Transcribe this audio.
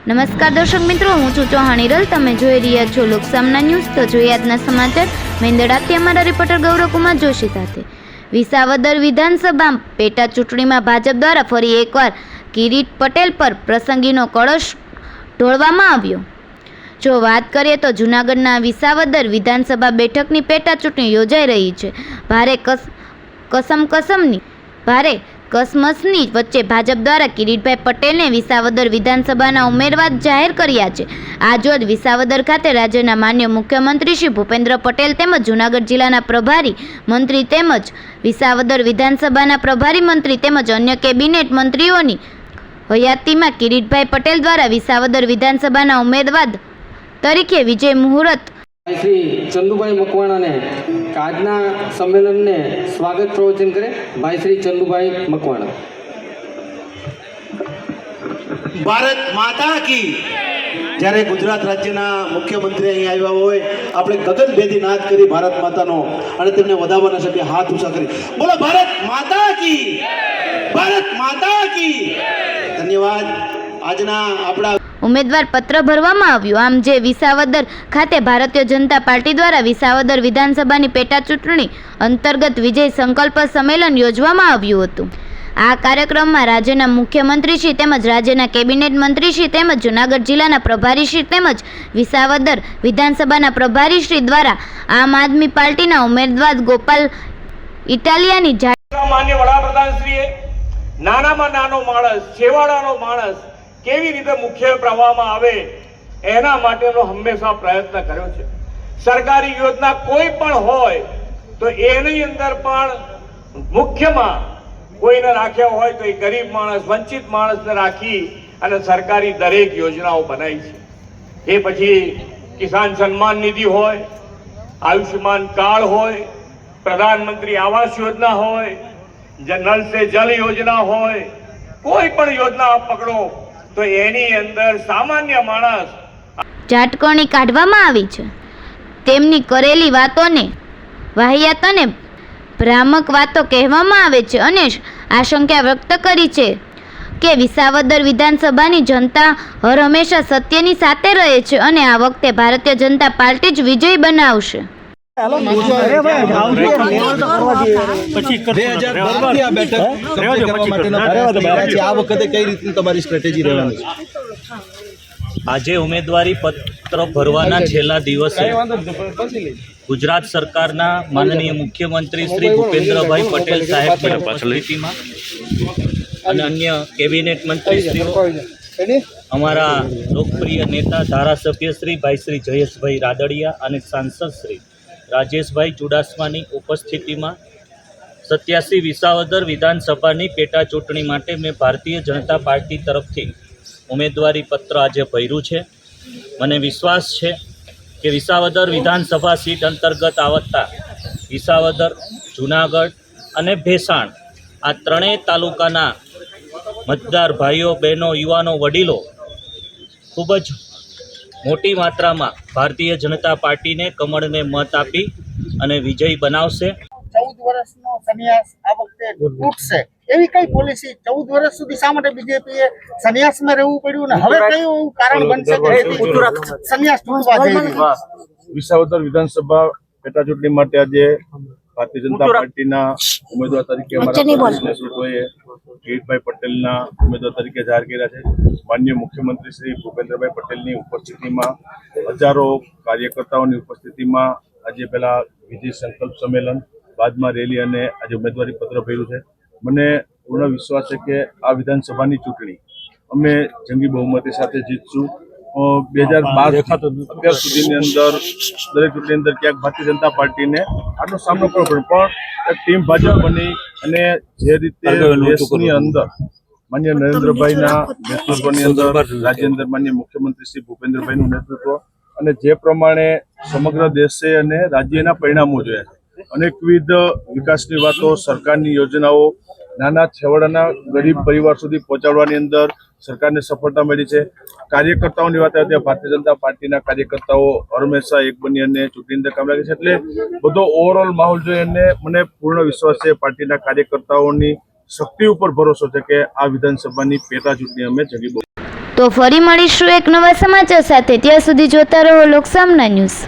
નમસ્કાર દર્શક મિત્રો, હું છું ચૌહાણ હિરલ. તમે જોઈ રહ્યા છો લોકસામના ન્યૂઝ. તો જોઈએ આજના સમાચાર. મેંદડાથી અમારા રિપોર્ટર ગૌરવકુમાર જોશી સાથે. વિસાવદર વિધાનસભા પેટા ચૂંટણીમાં ભાજપ દ્વારા ફરી એકવાર કિરીટ પટેલ પર પ્રસંગીનો કળશ ઢોળવામાં આવ્યો. જો વાત કરીએ તો જૂનાગઢના વિસાવદર વિધાનસભા બેઠકની પેટા ચૂંટણી યોજાઈ રહી છે. ભારે કસમસની વચ્ચે ભાજપ દ્વારા કિરીટભાઈ પટેલને વિસાવદર વિધાનસભાના ઉમેદવાર જાહેર કર્યા છે. આજરોજ વિસાવદર ખાતે રાજ્યના માન્ય મુખ્યમંત્રી શ્રી ભૂપેન્દ્ર પટેલ તેમજ જૂનાગઢ જિલ્લાના પ્રભારી મંત્રી તેમજ વિસાવદર વિધાનસભાના પ્રભારી મંત્રી તેમજ અન્ય કેબિનેટ મંત્રીઓની હયાતીમાં કિરીટભાઈ પટેલ દ્વારા વિસાવદર વિધાનસભાના ઉમેદવાર તરીકે વિજય મુહૂર્ત શ્રી ચંદુભાઈ મકવાણાને આજના સંમેલનને સ્વાગત પ્રવચન કરે ભાઈ શ્રી ચંદુભાઈ મકવાણા. ભારત માતા કી. જ્યારે ગુજરાત રાજ્યના મુખ્યમંત્રી અહીં આવ્યા હોય, આપણે ગગનભેદી નાદ કરી ભારત માતાનો અને તેમને વધાવવાના સભ્ય હાથ ઊંચા કરી બોલો ભારત માતા કી, ભારત માતા કી. ધન્યવાદ. આજના આપણા ઉમેદવાર પત્ર ભરવામાં આવ્યું. આમ જે વિસાવદર ખાતે ભારતીય જનતા પાર્ટી દ્વારા વિસાવદર વિધાનસભાની પેટા ચૂંટણી અંતર્ગત વિજય સંકલ્પ સંમેલન યોજવામાં આવ્યું હતું. આ કાર્યક્રમમાં રાજ્યના મુખ્યમંત્રીશ્રી તેમજ રાજ્યના કેબિનેટ મંત્રીશ્રી તેમજ જૂનાગઢ જિલ્લાના પ્રભારીશ્રી તેમજ વિસાવદર વિધાનસભાના પ્રભારીશ્રી દ્વારા આમ આદમી પાર્ટીના ઉમેદવાર ગોપાલ ઇટાલિયાની માન્ય વડાપ્રધાનશ્રીએ નાનામાં નાનો માણસ, છેવાડાનો માણસ કેવી રીતે મુખ્ય પ્રવાહમાં આવે એના માટેનો હંમેશા પ્રયત્ન કર્યો છે. સરકારી યોજના કોઈ પણ હોય તો એની અંદર પણ મુખ્યમાં કોઈને રાખ્યા હોય તો એ ગરીબ માણસ, વંચિત માણસને રાખી અને સરકારી દરેક યોજનાઓ બનાવી છે. એ પછી કિસાન સન્માન નિધિ હોય, આયુષ્યમાન કાર્ડ હોય, પ્રધાનમંત્રી આવાસ યોજના હોય, નલ સે જલ યોજના હોય, કોઈ પણ યોજના આપ પકડો તો એની અંદર સામાન્ય માણસ ઝાટકણી કાઢવામાં આવી છે. તેમની કરેલી વાતોને વાહિયાત અને ભ્રામક વાતો કહેવામાં આવે છે અને આશંકા વ્યક્ત કરી છે કે વિસાવદર વિધાનસભાની જનતા હર હંમેશા સત્યની સાથે રહે છે અને આ વખતે ભારતીય જનતા પાર્ટી જ વિજય બનાવશે. આજે ઉમેદવારી પત્ર ભરવાના છેલ્લા દિવસે ગુજરાત સરકારના માનનીય મુખ્યમંત્રી શ્રી ભૂપેન્દ્રભાઈ પટેલ સાહેબની ઉપસ્થિતિમાં અને અન્ય કેબિનેટ મંત્રીશ્રીઓ, અમારા લોકપ્રિય નેતા ધારાસભ્ય શ્રી ભાઈ શ્રી જયેશભાઈ રાદડિયા અને સાંસદ શ્રી રાજેશભાઈ ચુડાસમાની ઉપસ્થિતિમાં 87 વિસાવદર વિધાનસભાની પેટા ચૂંટણી માટે મેં ભારતીય જનતા પાર્ટી તરફથી ઉમેદવારી પત્ર આજે ભર્યું છે. મને વિશ્વાસ છે કે વિસાવદર વિધાનસભા સીટ અંતર્ગત આવતા વિસાવદર, જૂનાગઢ અને ભેસાણ આ ત્રણેય તાલુકાના મતદાર ભાઈઓ, બહેનો, યુવાનો, વડીલો ખૂબ જ મોટી માત્રામાં ભારતીય જનતા પાર્ટીને, કમળને મત આપી અને વિજય બનાવશે. 14 વર્ષનો સંન્યાસ આ વખતે તૂટશે એવી કઈ પોલિસી 14 વર્ષ સુધી શા માટે બીજેપીએ સંન્યાસમાં રહેવું પડ્યું અને હવે કયું એવું કારણ બનશે કે સંન્યાસ તૂટવા જઈ રહ્યું? વિસાવદર વિધાનસભા પેટા ચૂંટણી માટે આજે ભારતીય જનતા પાર્ટીના ઉમેદવાર તરીકે કિરીટભાઈ પટેલના ઉમેદવાર તરીકે જાહેર કર્યા છે. માનનીય મુખ્યમંત્રી શ્રી ભૂપેન્દ્રભાઈ પટેલની ઉપસ્થિતિમાં, હજારો કાર્યકર્તાઓની ઉપસ્થિતિમાં આજે પહેલા વિજય સંકલ્પ સંમેલન, બાદમાં રેલી અને આજે ઉમેદવારી પત્ર ભર્યું છે. મને પૂર્ણ વિશ્વાસ છે કે આ વિધાનસભાની ચૂંટણી અમે જંગી બહુમતી સાથે જીતશું. 2012 અત્યાર સુધીની અંદર દરેક ચૂંટણી અંદર ક્યાંક ભારતીય જનતા પાર્ટીને આનો સામનો કરવો પડે, પણ એક ટીમ ભાજપ બની અને જે રીતે દેશની અંદર માન્ય નરેન્દ્રભાઈના નેતૃત્વની અંદર, રાજ્યની અંદર માન્ય મુખ્યમંત્રી શ્રી ભૂપેન્દ્રભાઈનું નેતૃત્વ અને જે પ્રમાણે સમગ્ર દેશે અને રાજ્યના પરિણામો જોયા છે, અનેકવિધ વિકાસની વાતો, સરકારની યોજનાઓ નાના છેવાડાના ગરીબ પરિવાર સુધી પહોંચાડવાની અંદર સરકારને સફળતા મળી છે. કાર્યકર્તાઓની વાત આવે ભારતીય જનતા પાર્ટીના કાર્યકર્તાઓ હંમેશા એક બની અને ચૂંટણી અંદર કામ લાગે છે. એટલે બધો ઓવરઓલ માહોલ જોઈએ અને મને પૂર્ણ વિશ્વાસ છે પાર્ટીના કાર્યકર્તાઓની શક્તિ ઉપર ભરોસો છે કે આ વિધાનસભાની પેટા ચૂંટણી અમે જંગી તો ફરી મળીશું એક નવા સમાચાર સાથે. ત્યાં સુધી જોતા રહો લોકસામના ન્યૂઝ.